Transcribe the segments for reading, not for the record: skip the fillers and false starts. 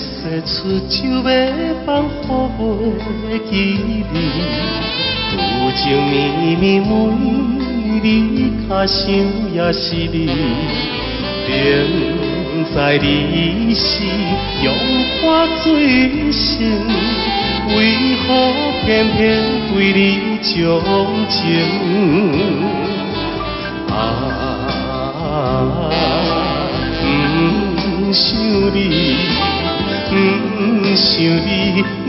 说出就要放火记你，有情绵绵每日脚想也是你，明知你是用花最深，为何偏偏对你钟情？不想你，不想你，不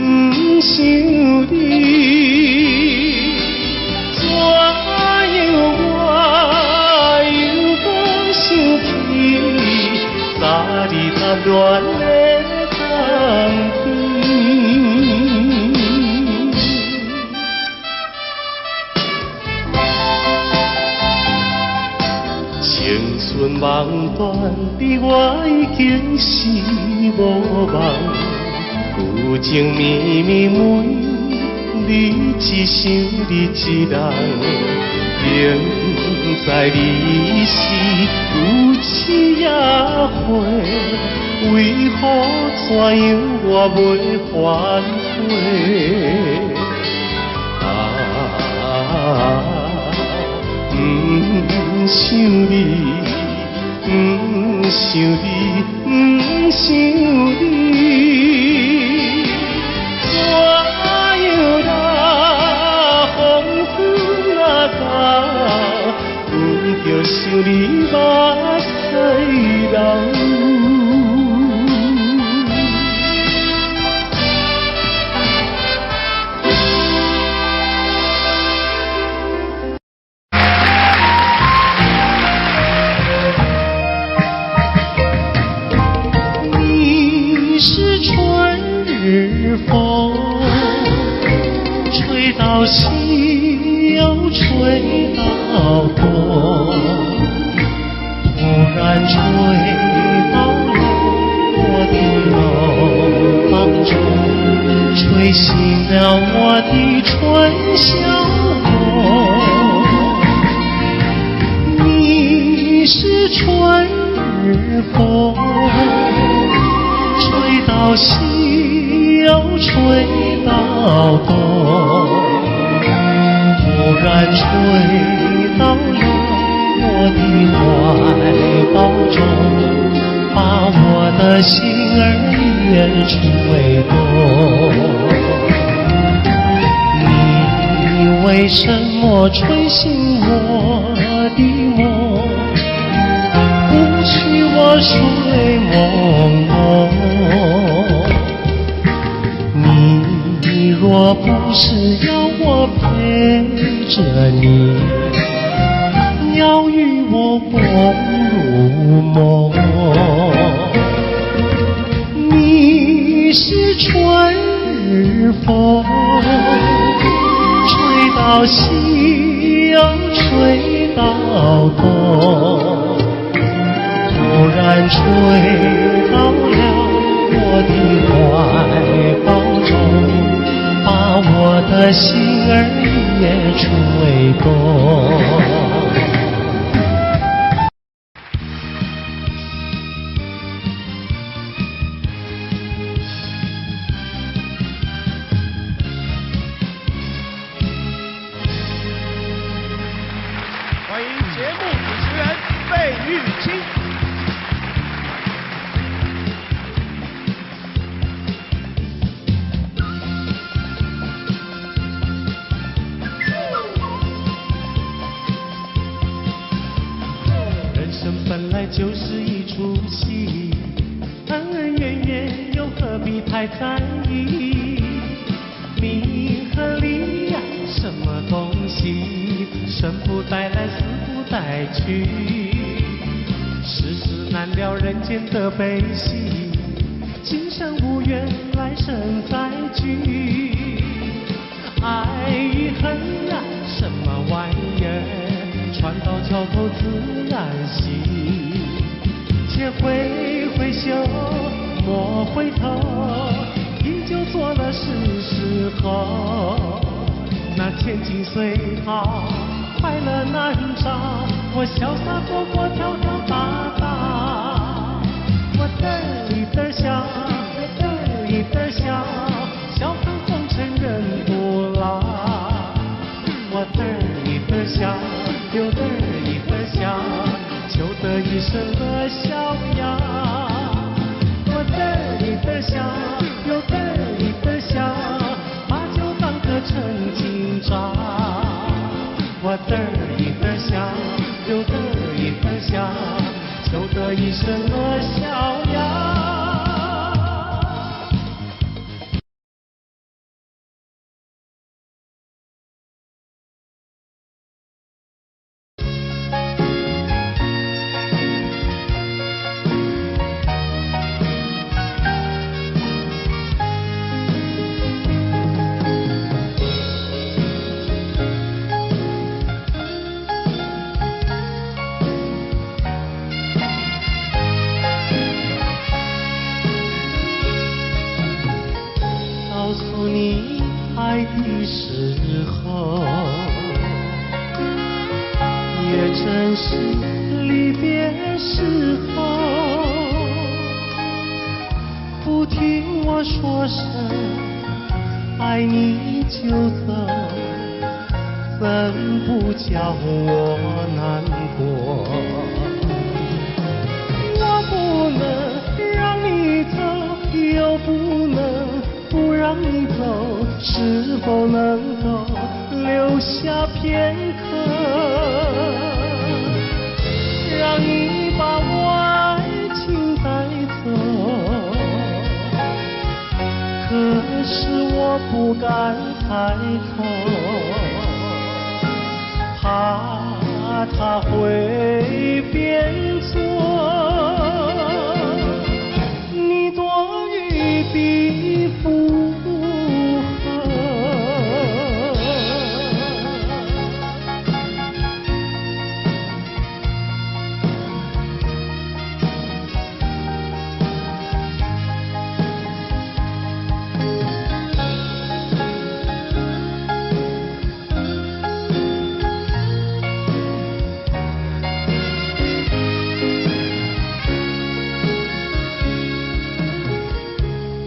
想你，怎样我又无想起，早日谈恋的当天。青春梦断，你我已经是无望。有情绵绵每日只想你一人，明知你是有痴也火，为何怎样我袂反悔？不想你，不想你，不想你，怎样啦？风雨啊到，不着想你目屎流。风吹到西又吹到东，突然吹到了我的梦当中，吹醒了我的春晓梦。你是春日风，吹到西又吹到东，突然吹到了我的怀抱中，把我的心儿也吹动。你为什么吹醒我的梦，不许我睡朦胧？你若不是要我陪着你，要与我共入梦，你是春日风，吹到西又吹到东，突然吹到了我的怀抱中，把我的心儿也吹动。欢迎节目主持人费玉清。本来就是一出戏，恩恩怨怨又何必太在意？名和利呀，什么东西？生不带来，死不带去。世事难料，人间的悲喜，今生无缘，来生再聚。爱与恨呀，什么玩意儿？船到桥头自然行，且挥挥袖，莫回头，依旧做了是时候。那千金虽好，快乐难找，我潇洒走过，跳跳打打，我嘚里嘚笑，笑，有得意的笑，就得一身的逍遥。我得意的笑，有得意的笑，把酒当歌成今朝。我得意的笑，有得意的笑，就得一身的逍遥。告诉你爱的时候，也正是离别时候。不听我说声爱你就走，怎不叫我难过？我不能让你走，又不能不让你走，是否能够留下片刻，让你把我爱情带走？可是我不敢抬头，怕它会变作你多余的负荷。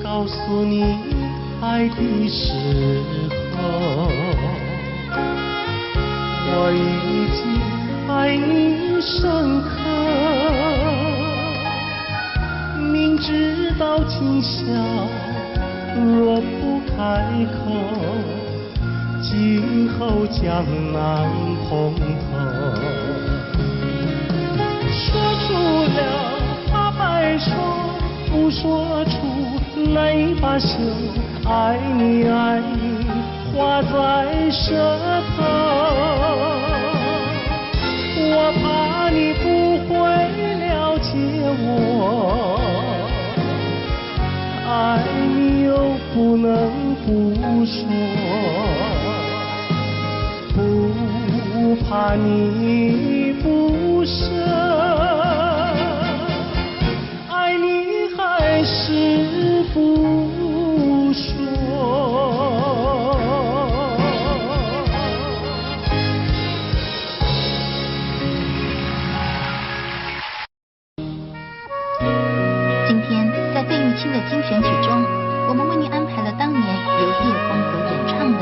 告诉你爱的时候，我已经爱你深刻。明知道今宵若不开口，今后将难碰头。说出了怕白首，不说出难以罢休，爱你爱你画在舌头。我怕你不会了解我，爱你又不能不说，不怕你不舍，爱你还是不说。今天在费玉清的精选曲中，我们为您安排了当年由叶枫所演唱的《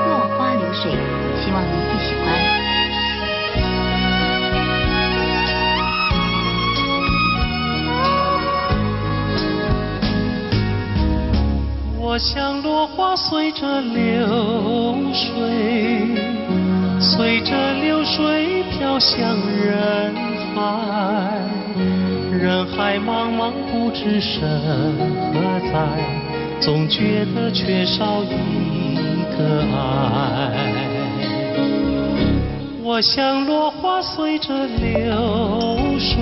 落花流水》，希望您会喜欢。我像落花随着流水，随着流水飘向人海，人海茫茫不知身何在，总觉得缺少一个爱。我像落花随着流水，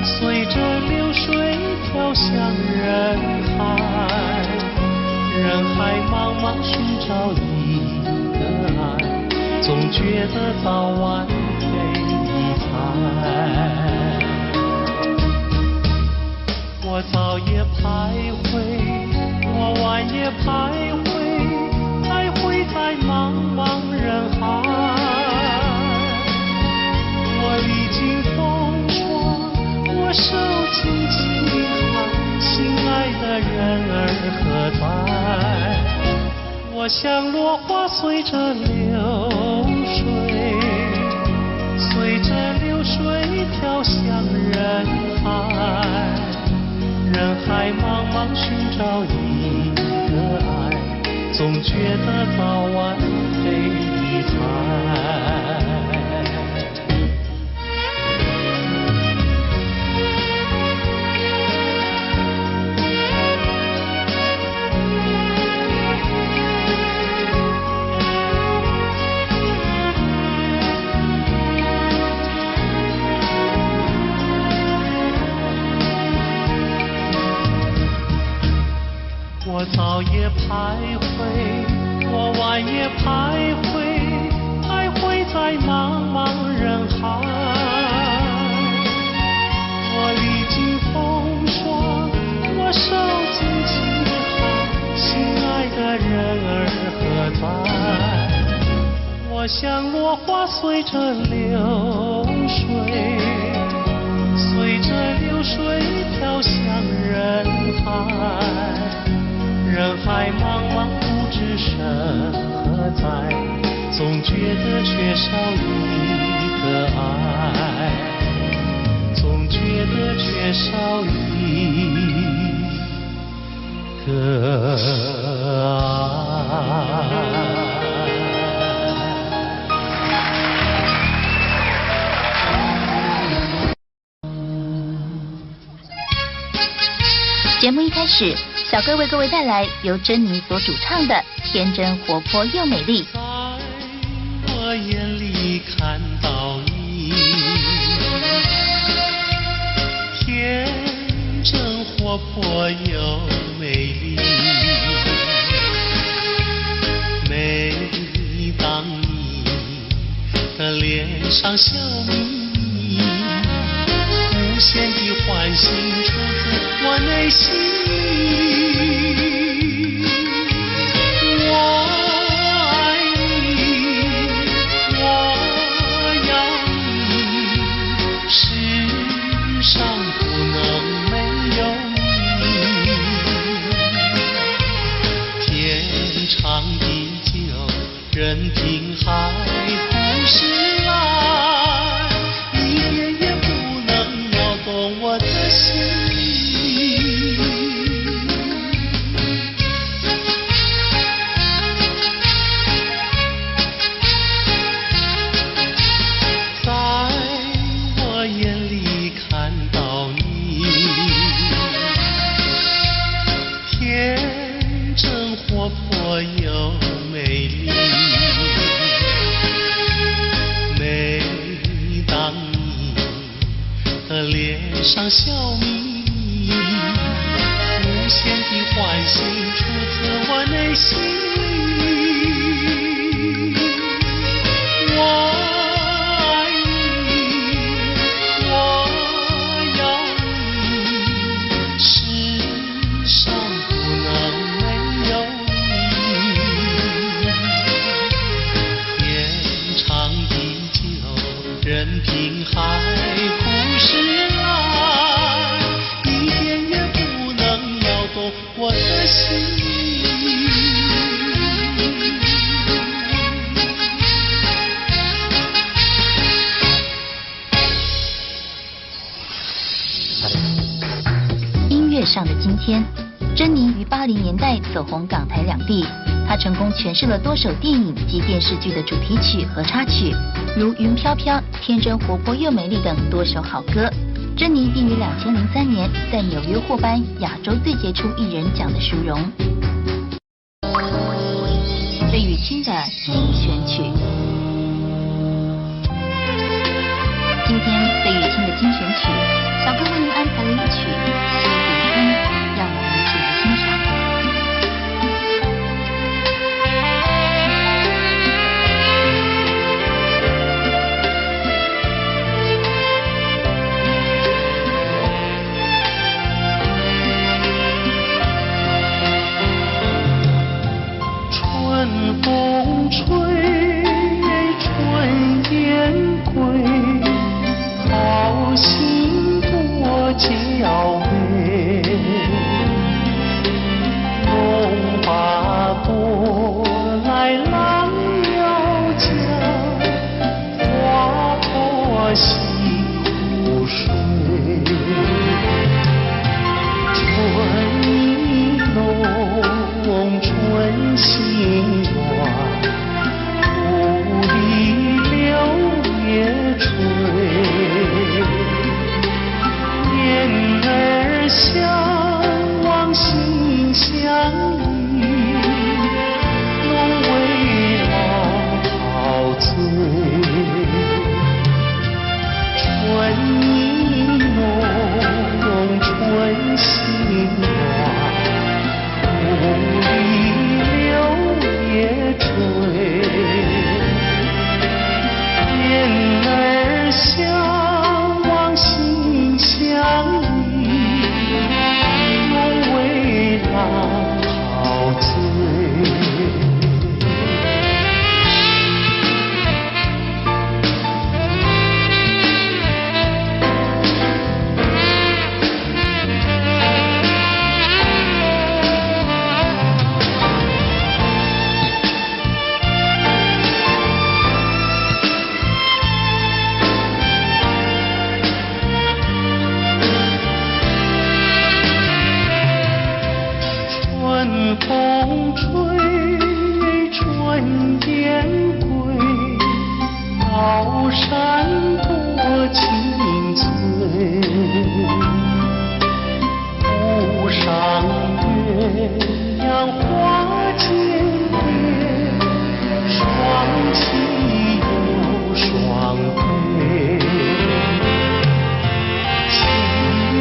随着流水飘向人海，人海茫茫寻找一个爱，总觉得早晚被你猜。我早也徘徊，我晚也徘徊，徘徊在茫茫人海。我历经风霜，我受尽饥寒，心爱的人儿何在？我像落花随着流水，流水飘向人海，人海茫茫寻找一个爱，总觉得早晚非一猜。我早也徘徊，我晚也徘徊，徘徊在茫茫人海。我历经风霜，我受尽凄寒，心爱的人儿何在？我像落花随着流水，随着流水飘向人海。人海茫茫不知身何在，总觉得缺少一个爱，总觉得缺少一个爱。节目一开始，小哥为各位带来由珍妮所主唱的《天真活泼又美丽》。在我眼里看到你，天真活泼又美丽。每当你的脸上笑眯眯，无限的欢喜出自我内心里。我爱你，我要你，世上不能没有你。天长地久，任凭海枯石烂，一点也不能摇动我的心。又美丽，每当你的脸上笑眯眯，无限的欢喜出自我内心里。我爱你，我要你，世上不能没有任凭海枯石烂，一点也不能摇动我的心。音乐上的今天，珍妮于80年代走红港台两地。她成功诠释了多首电影及电视剧的主题曲和插曲，如《云飘飘》《天真活泼又美丽》等多首好歌。珍妮并于2003年在纽约获颁亚洲最杰出艺人奖的殊荣。费玉清的精选曲，今天费玉清的精选曲，小哥为您安排了一曲《苏渡春》，让我们一起来欣赏。春风吹，春雁归，好心多风吹春燕归，高山多青翠。湖上月亮花间蝶，双栖又双飞。情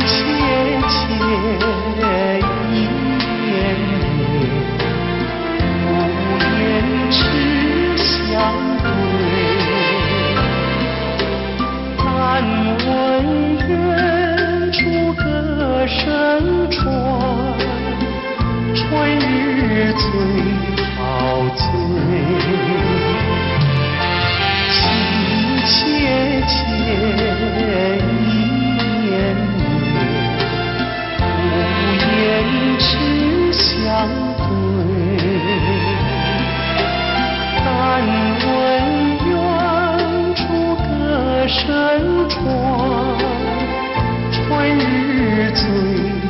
切切意绵绵，无言痴相对。但闻远处歌声传，春日最陶醉。情切切意绵绵，无言痴相对。但闻远处歌声传，春日最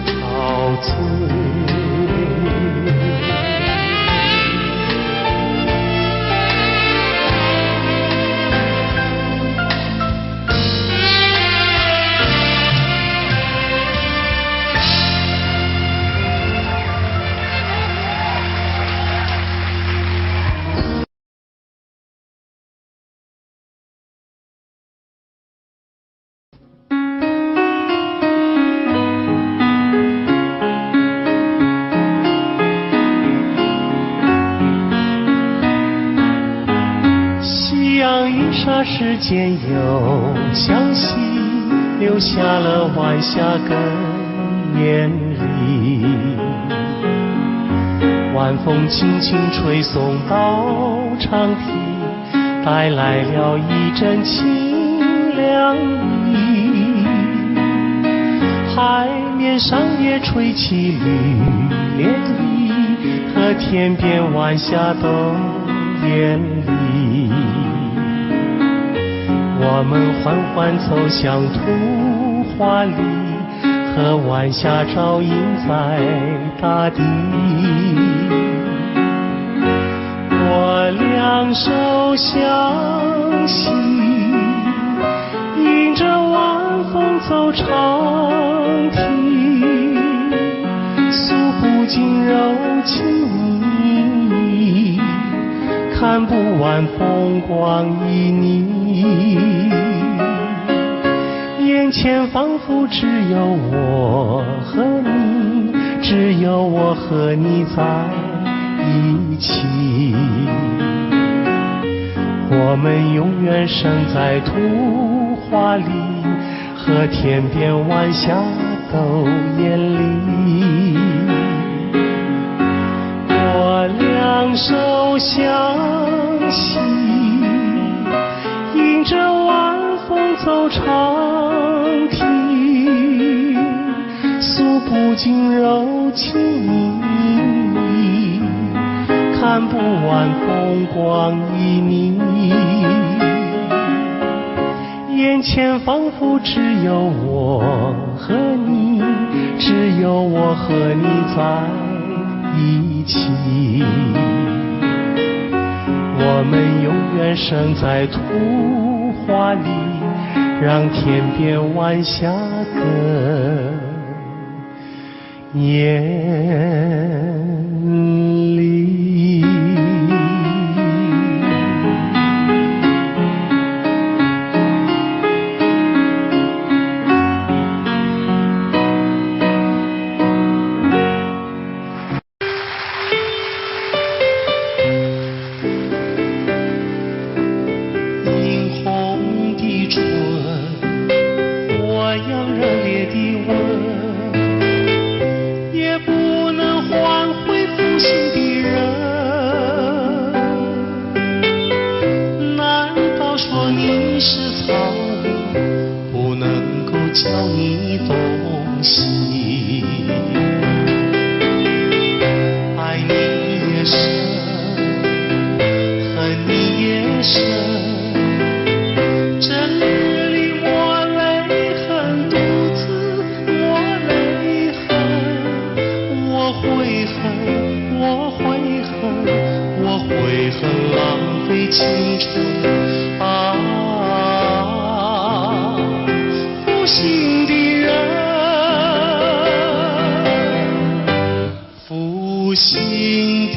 陶醉。霎时间又向西，留下了晚霞更艳丽。晚风轻轻吹送到长堤，带来了一阵清凉意。海面上也吹起绿涟漪，和天边晚霞都艳丽。我们缓缓走向图画里，和晚霞照映在大地。我两手相携，迎着晚风走长堤，诉不尽柔情蜜意，看不完风光旖旎。眼前仿佛只有我和你，只有我和你在一起。我们永远生在图画里，和天边晚霞都艳丽。我两手相携，迎着晚风走长堤，诉不尽柔情蜜意，看不完风光旖旎。眼前仿佛只有我和你，只有我和你在一起。我们永远生在图画里，让天边晚霞更艳丽。教你东西，爱你也深，恨你也深。这日里我泪痕，独自我泪痕，我悔恨，我悔青春啊，负心的人，负心的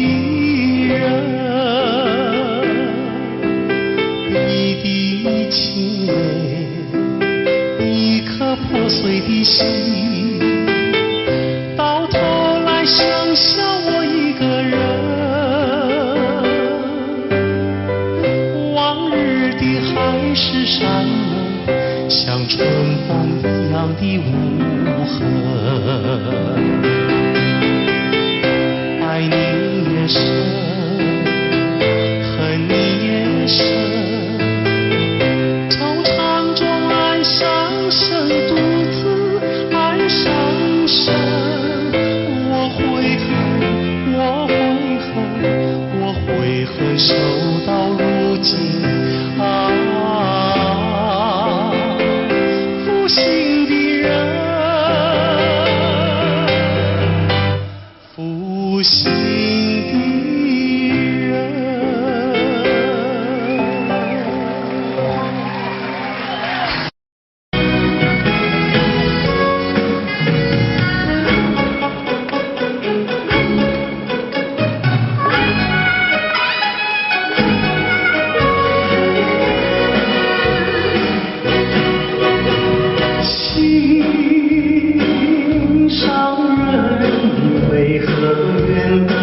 人，一滴清泪，一颗破碎的心，到头来剩下我一个人。往日的海誓山盟，像春风一样的无痕。爱你也深，恨你也深，惆怅中暗伤神，独自暗伤神。我悔恨，我悔恨，我悔恨守到如今啊，负心的人，负心的人。心上人，为何愿得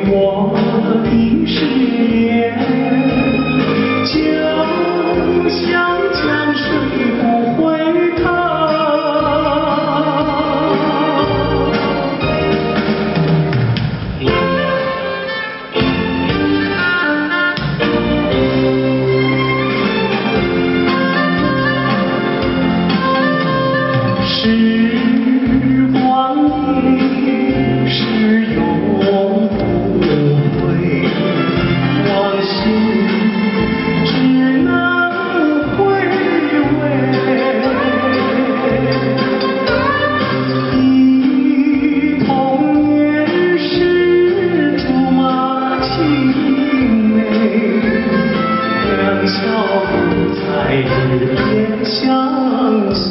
我的誓言，就像江水不回头。时光一逝永不回，往事只能回味。忆童年时竹马青梅，两小无猜日夜相随。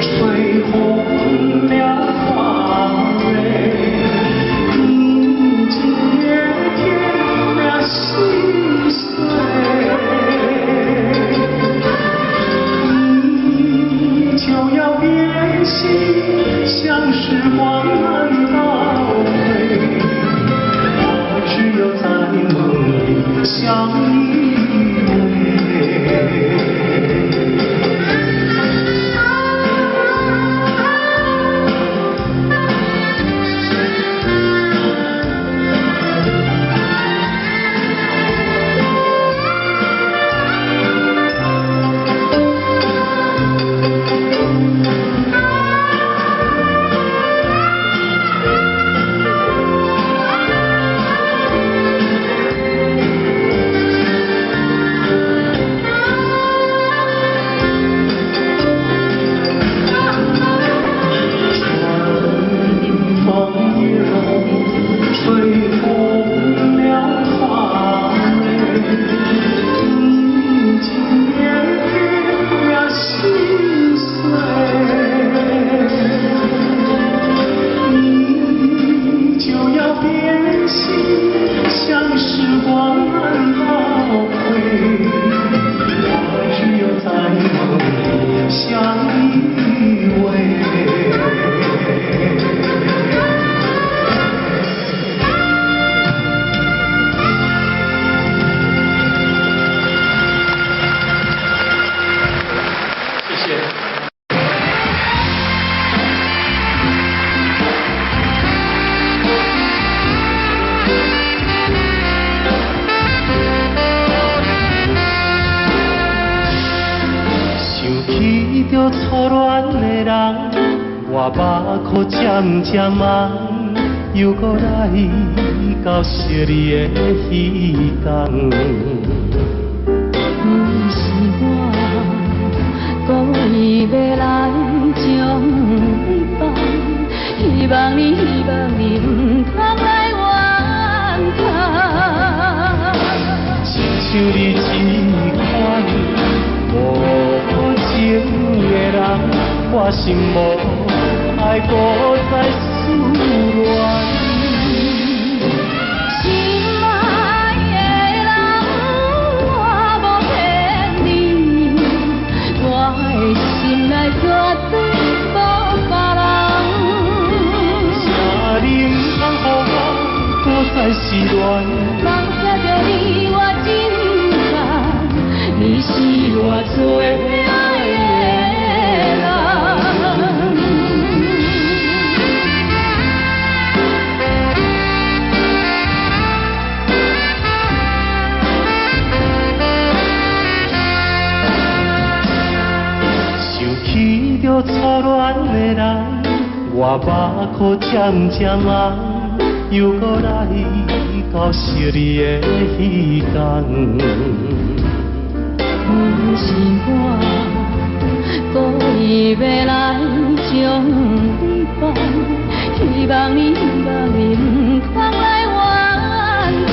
吹红了花蕊，你接添了心碎，你就要变心，像时光难倒回，我只有在梦里相依偎。像时光难倒回，我只有在梦里相依偎。谢谢。起着初恋的人，我目眶渐渐红，又搁来到惜你的彼天。不是我故意要来将你放，希望你唔通来怨叹。亲像你这款无情的人，我心无爱搁再思恋。心爱的人，我无骗你，我的心内绝对无别人。请你唔通予我搁再失恋。放下着你，我真甘，你是我最爱的人。想起着初恋的人，我目眶渐渐红，又搁来到惜你的彼天。不是我故意要来将你放，希望你唔通来怨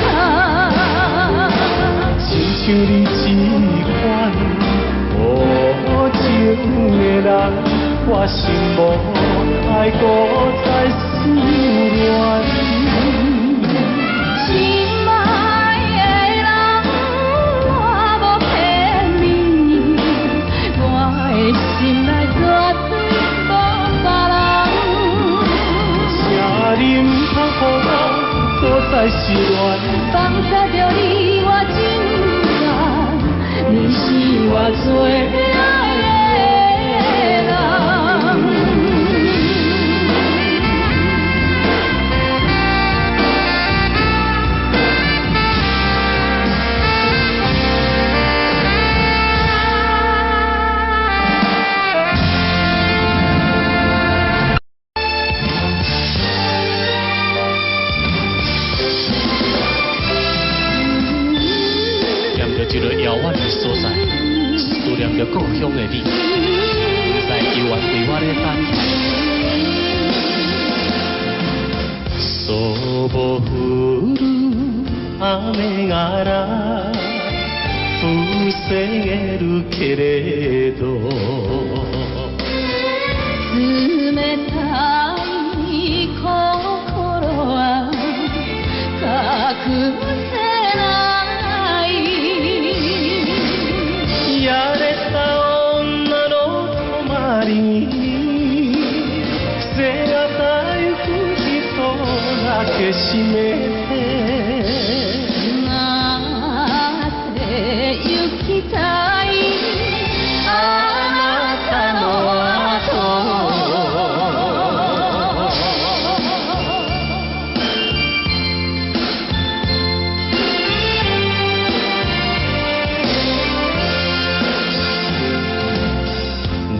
叹。亲像你这款无情的人，我心无爱搁再思恋。心爱的人，我无骗你，我的心内绝是恋。放下着你我真甘，你是我最爱的人。一个遥远的所在，思念着故乡的你，不知犹原为我咧等待。そぼ降る雨がら防げるけれど冷たい心は隠せないやれた女の泊まりに背がたゆく人だけ閉めてなって行きたいあなたの後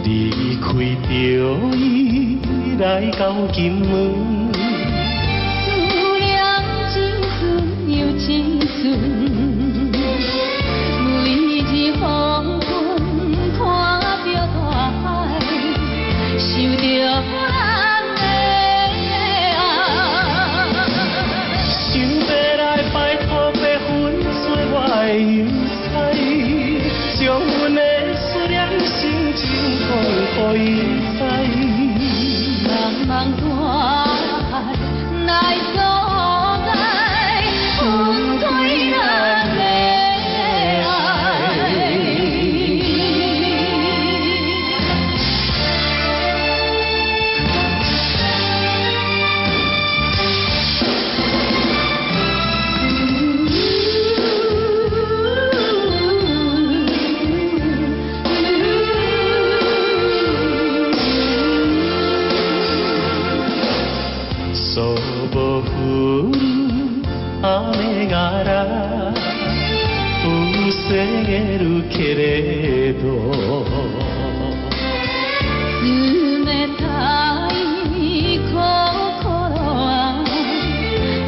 离开着伊来到金门，思念真纯又真纯，每日黄昏看着大海，想着咱的爱。想要来拜托白粉做我的邮差，将阮的思念心情讲予伊知。茫茫大海来阻碍，分开咱的爱。そぼ降る雨がら防げるけれど冷たい心は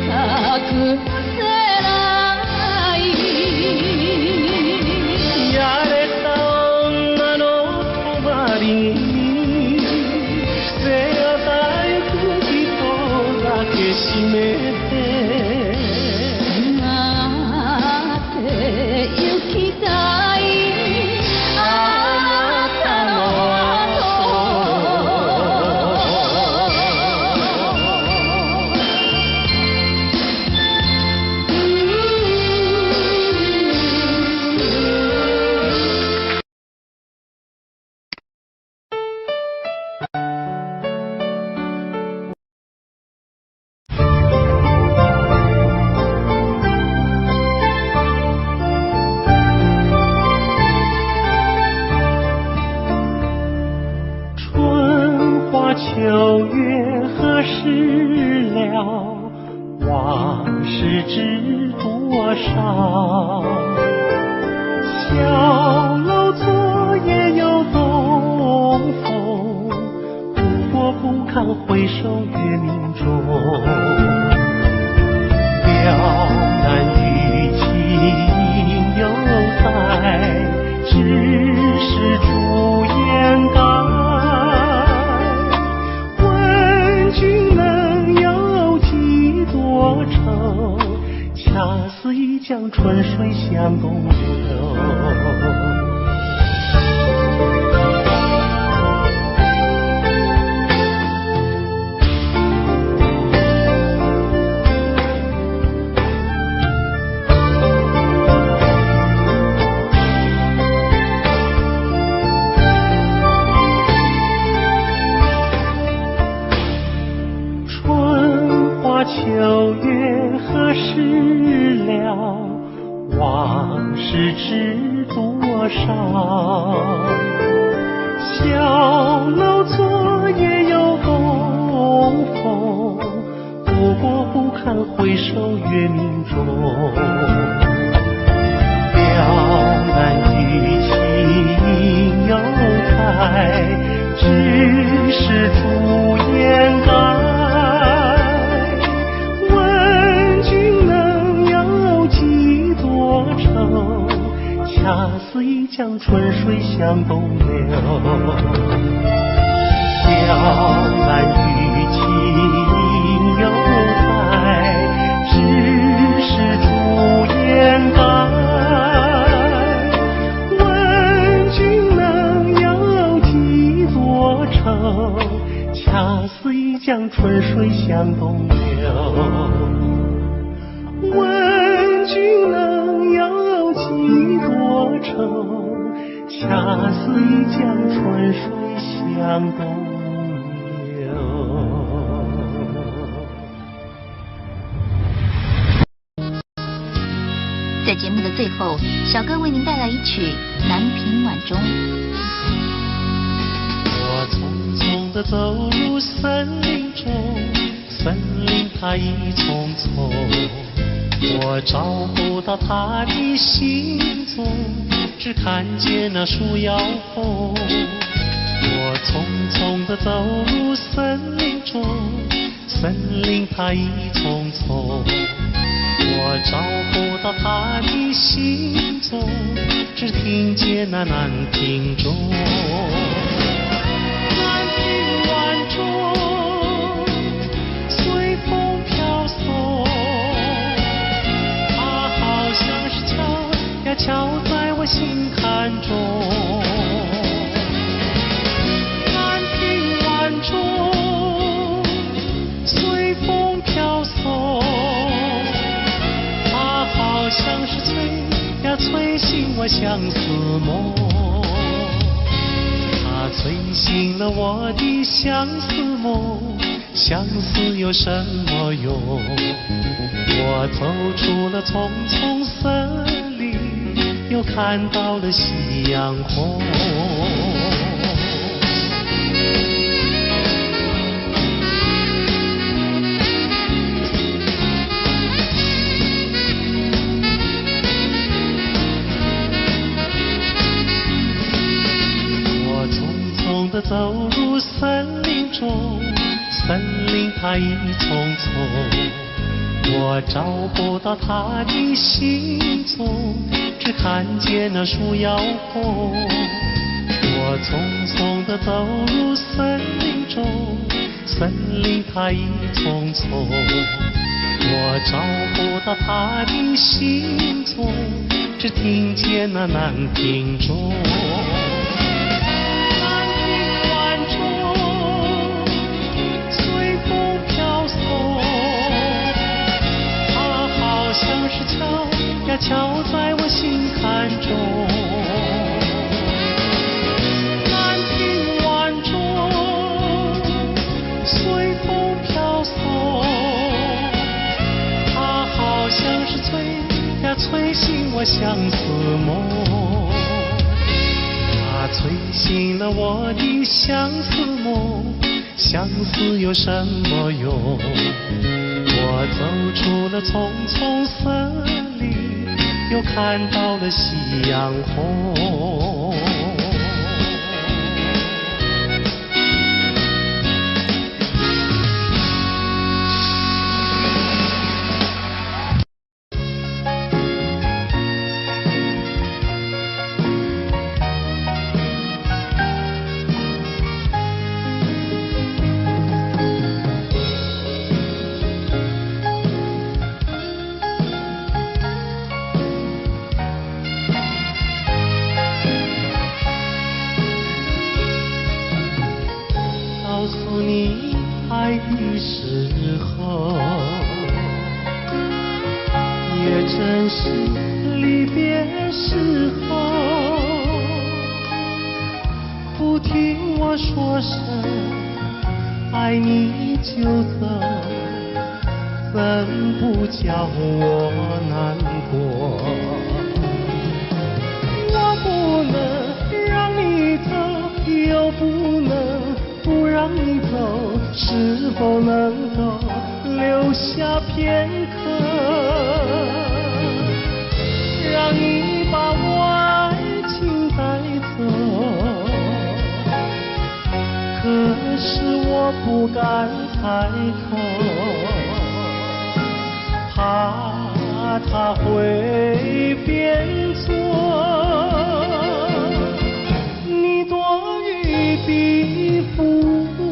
隠せないやれた女の泊まりに背がたゆく人だけ閉めてなって行きたいあなたの春花秋月何时了？往事知多少？小楼昨夜又东风，不过不堪回首月明中。了难于情犹在，只是朱颜改。问君能有几多愁？恰似一江春水向东流。是知多少。小楼昨夜有东风，不过不堪回首月明中。了难与情有开，只是朱颜改。问君能有几多愁？恰似一江春水向东流。了难与情有开，只是朱颜改。恰似一江春水向东流。问君能有几多愁？恰似一江春水向东流。在节目的最后，小哥为您带来一曲《南屏晚钟》。我匆匆地走入森林中，森林它一丛丛，我找不到它的行踪，只看见那树摇红。我匆匆地走入森林中，森林它一丛丛，我找不到它的行踪，只听见那南屏钟。随风飘送，它好像是敲呀敲在我心坎中。南屏晚钟，随风飘送，它好像是催呀催醒我相思梦。它催醒了我的相思梦，相思有什么用？我走出了丛丛森林，又看到了夕阳红。我匆匆地走入森林中，森林它一丛丛，我找不到它的行踪，只看见那树摇红。我匆匆地走入森林中，森林它一丛丛，我找不到它的行踪，只听见那南屏钟。像是敲呀敲在我心坎中。南屏晚钟，随风飘送，它好像是催呀催醒我相思梦。它催醒了我的相思梦，相思有什么用？我走出了丛丛森林，又看到了夕阳红。告诉你爱的时候，也正是离别时候。不听我说声爱你就走，怎不叫我难过？不能让你走，又不能不让你走，是否能够留下片刻，让你把我爱情带走？可是我不敢开口，怕他会变作你多余的附和。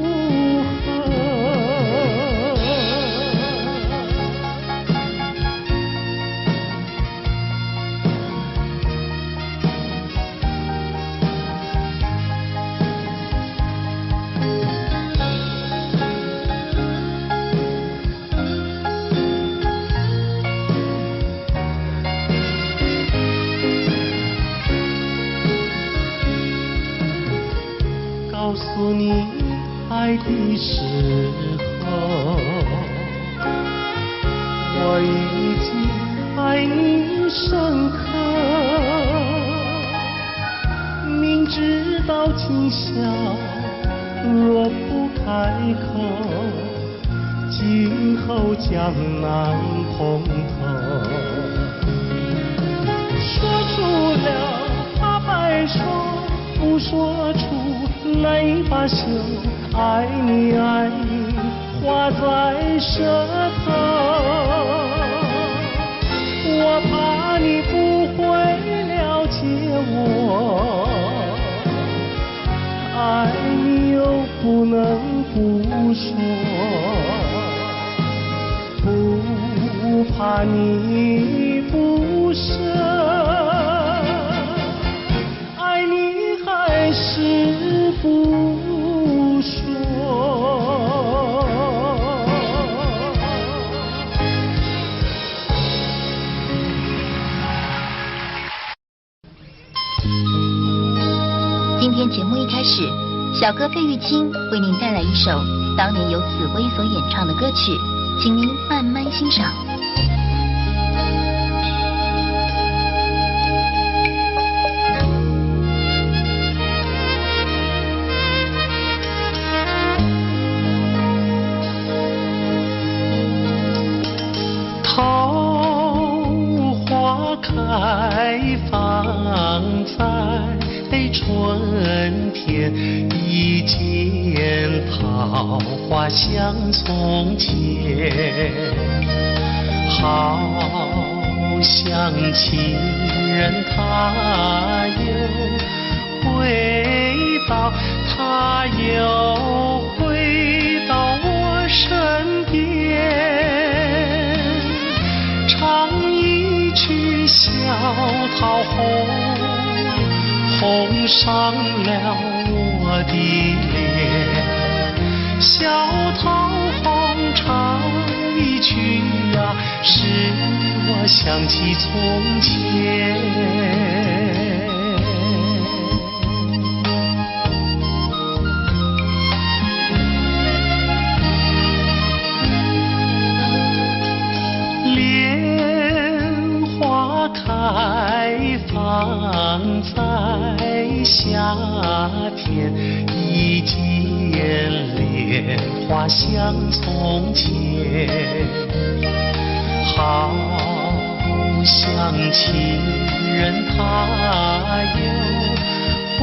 告诉你爱的时候，我已经爱你深刻，明知道今宵若不开口，今后将难碰头。说出了怕白说，不说出难以罢休，爱你爱你画在舌头，我怕你不会了解我，爱你又不能不说，不怕你不舍，爱你还是不说。今天节目一开始，小哥费玉清为您带来一首当年由紫薇所演唱的歌曲，请您慢慢欣赏。桃花开放在春天，一见桃花像从前，好像情人他又回到，他又回到我身边，唱一曲小桃红，红上了我的脸，小桃红唱一曲呀，使我想起从前。莲花开放在夏天，一见莲花像从前，好像情人他又回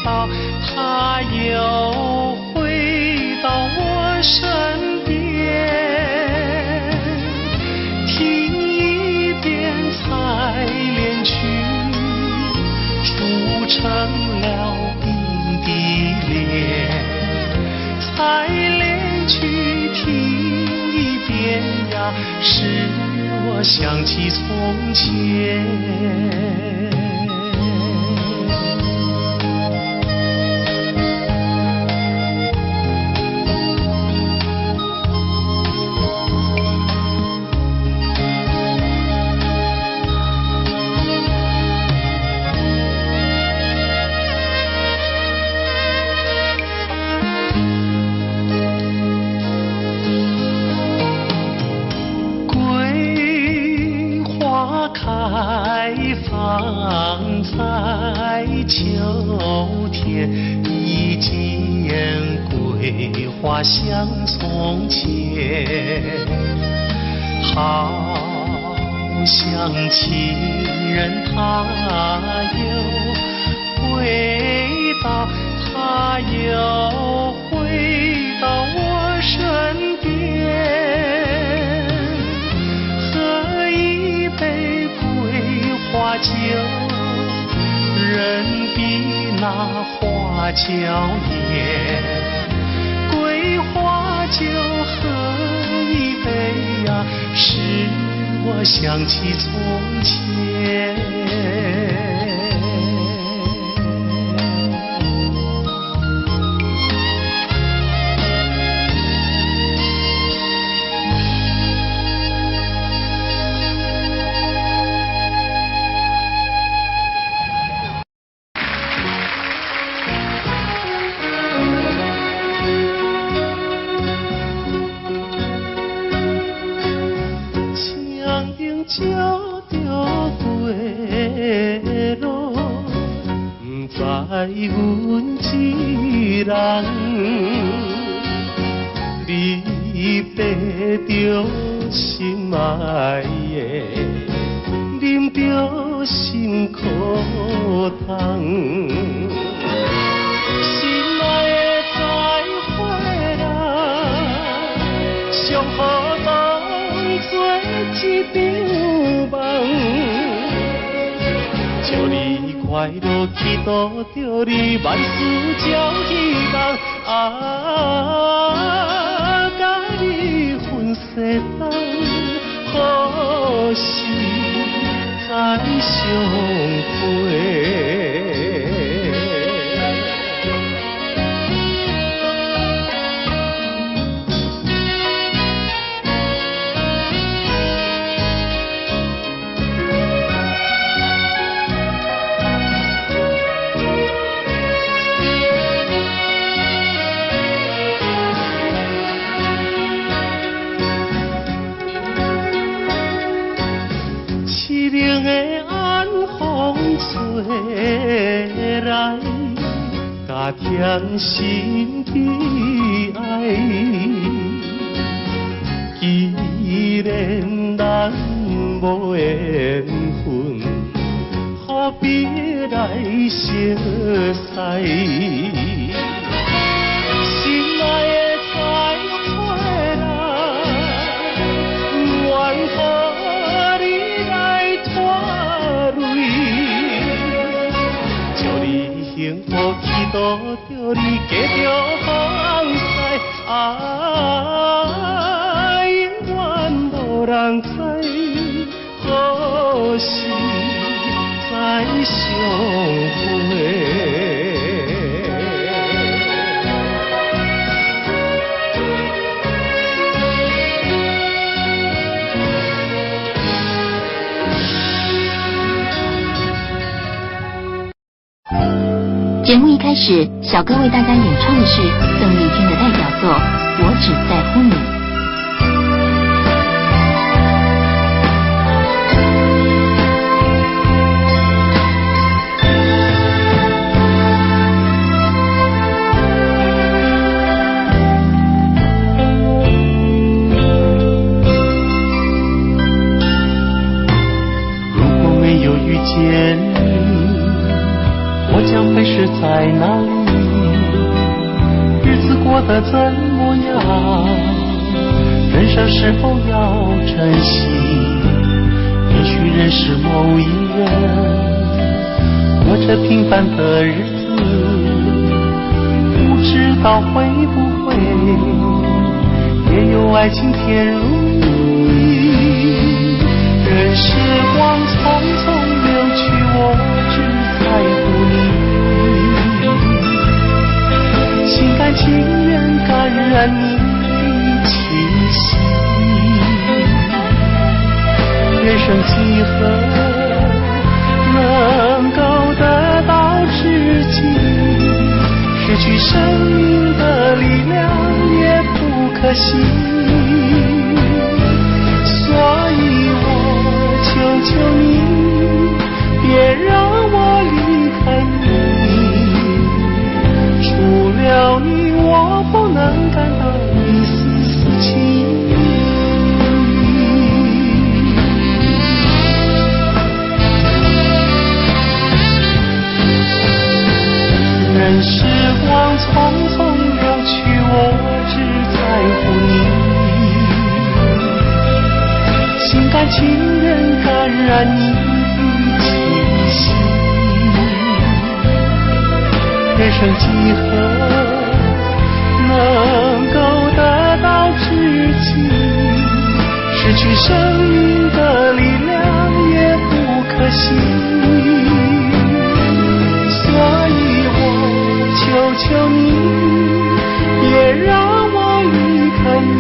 到，他又回到我身边，听一遍采莲曲，铸成了冰的脸，采莲曲听一遍呀，使我想起从前。开放桂花像从前，好像情人他又回到，他又回到我身边，喝一杯桂花酒，人比那花娇艳，桂花酒喝一杯呀，使我想起从前。照着归路，不知阮一人，你爬着心爱的，啉着心苦汤。心爱的再回来，上好当作一场梦。祝你快乐，祈祷着你万事照希望。甲你分世间，何时再相会？凄凉的晚风吹来，加添心悲哀。既然咱无缘分，何必来相识？心爱的再回来，愿和你来拖累。祝你幸福，祈祷着你继续放肆。永远无人知，何时再相会？节目一开始，小哥为大家演唱的是邓丽君的代表作《我只在乎你》。如果没有遇见你，我将会是在哪里？日子过得怎么样？人生是否要珍惜？也许认识某一人，过着平凡的日子，不知道会不会也有爱情甜如蜜。任时光匆匆流去，我只在乎你，心甘情愿感染你的气息。人生几何能够得到知己？失去生命的力量也不可惜。所以我求求你，别让我离开你，除了你我不能生几何能够得到知己？失去生命的力量也不可惜。所以我求求你，别让我离开你。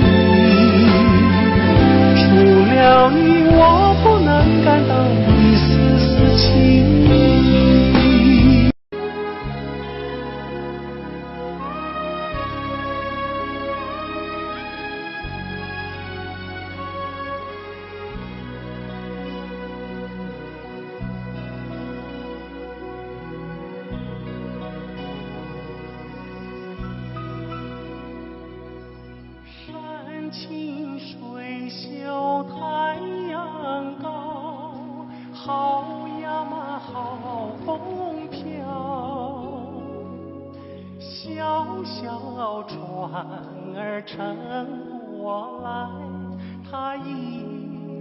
除了你，我不能感到一丝丝情意。山清水秀太阳高，好呀嘛好风飘。小小船儿乘我来，它一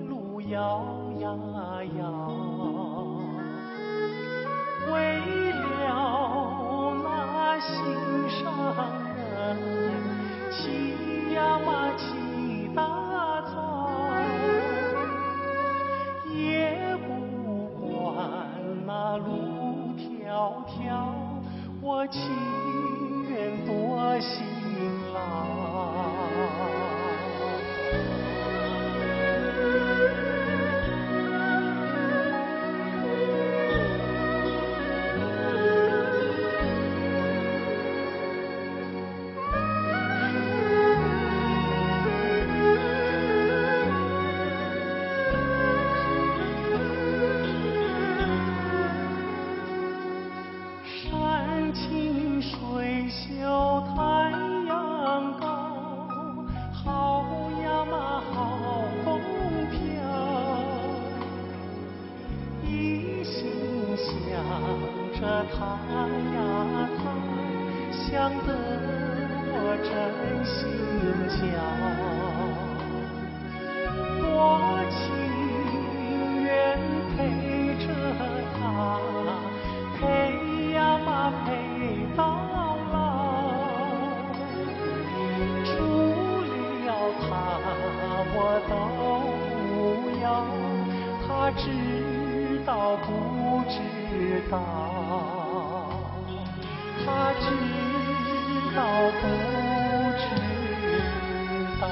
路摇呀摇。为了那心上人，骑呀嘛骑大草，也不管那路迢迢，我情愿多辛劳。山清水秀太阳高，好呀嘛好风飘。一心想着他呀他，想得我真心焦。我情愿陪着他，陪呀嘛陪到老。除了他我都不要，他知道不知道？他知道不知道？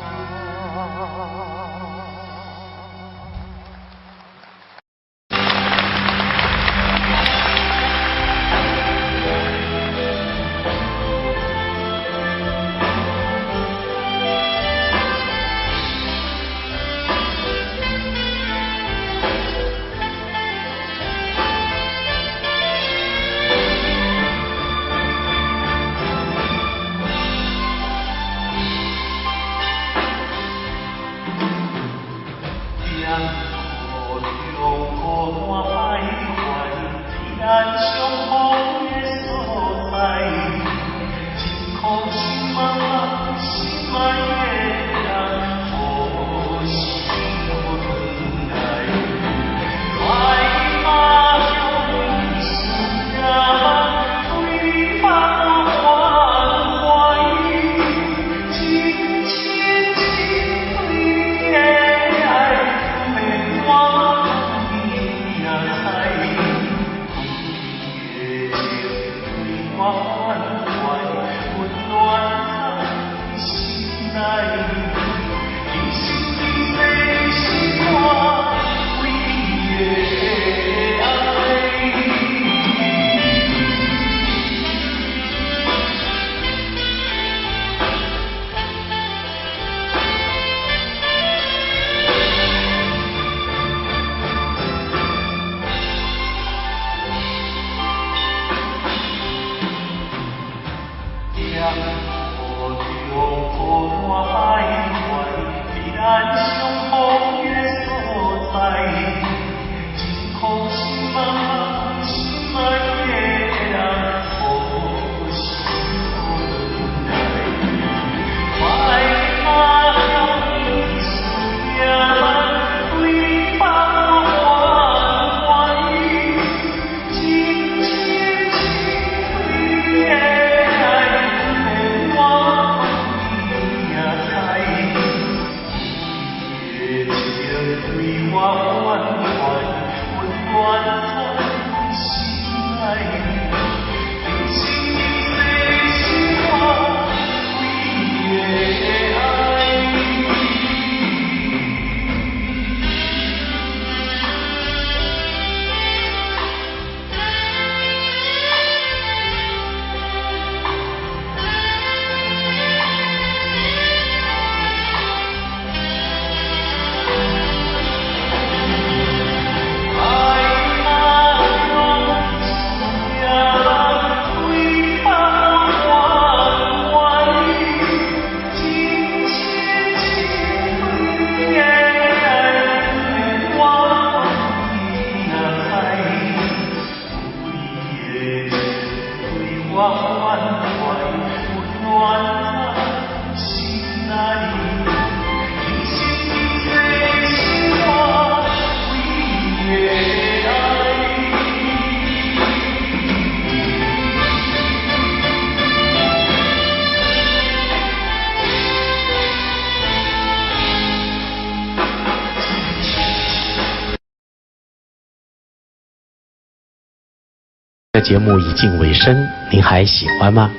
的节目已近尾声，您还喜欢吗？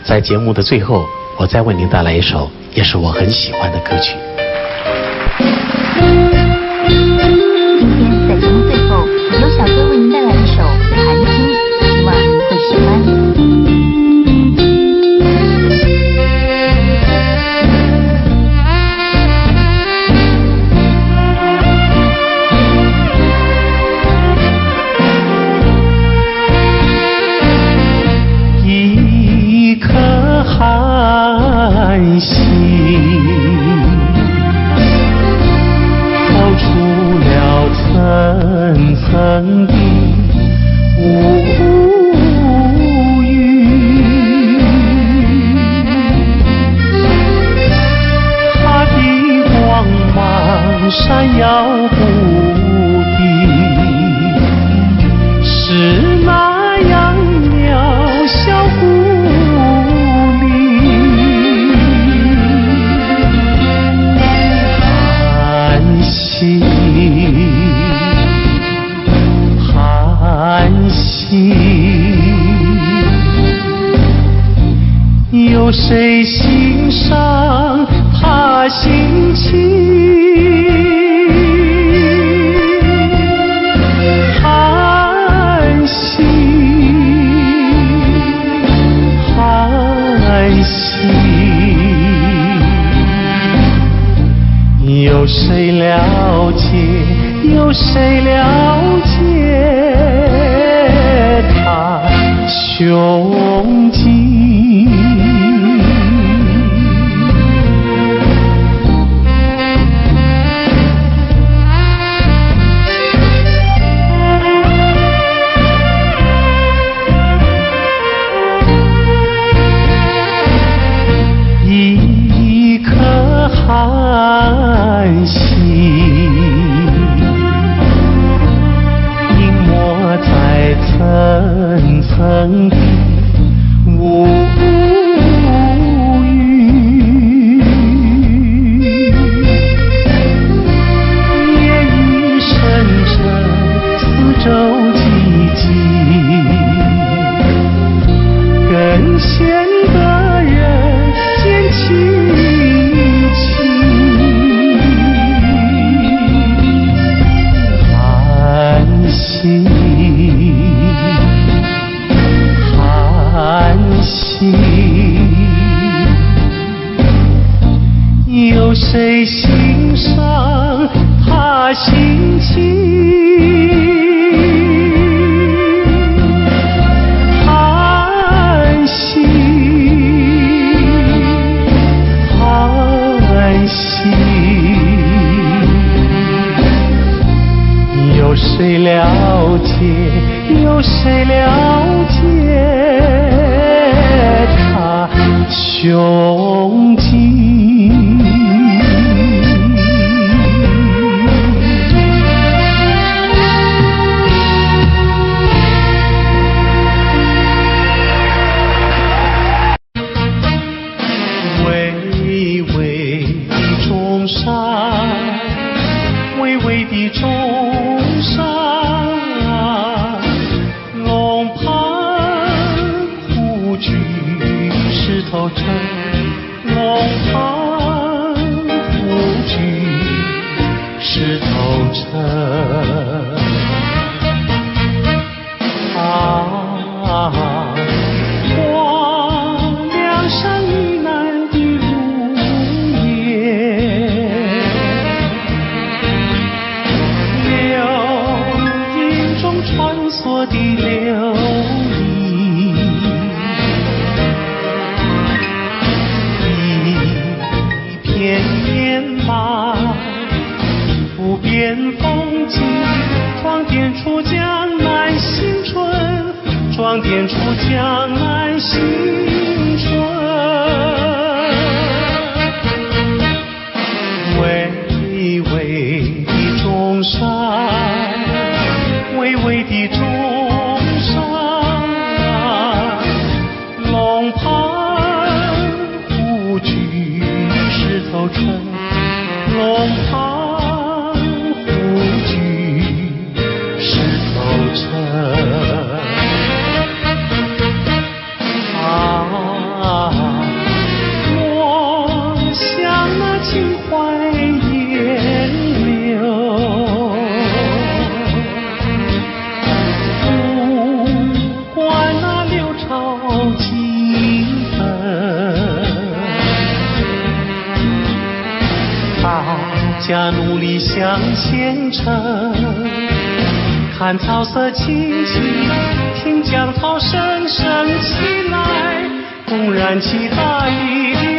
在节目的最后，我再为您带来一首也是我很喜欢的歌曲。今天在节目最后，由小哥为您带来一首《寒经》，希望您会喜欢。一颗寒心透出了层层的乌云，它的光芒闪耀不定，是那样渺小孤立。寒心，寒心，有谁欣赏他心情？寒心，寒心，有谁了解？有谁了解他胸襟？一颗寒心隐没在层层的乌云，夜已深沉，四周寂静，更显得人间凄清。寒心，寒心，有谁欣赏他心情？寒心，寒心，有谁了解？有谁了解他胸襟？巍巍的中山，巍巍的中山，龙盘虎踞石头城，龙盘虎踞石头城。黄梁山以南的如烟，流萤中穿梭的流萤，一片片白，不变风景，装点出江南新春，装点出江南新春。巍巍的中山，巍巍的中山，龙盘虎踞石头城，龙盘虎踞石头城。家努力向前程，看草色青青，听江涛声声起来，公燃起大义的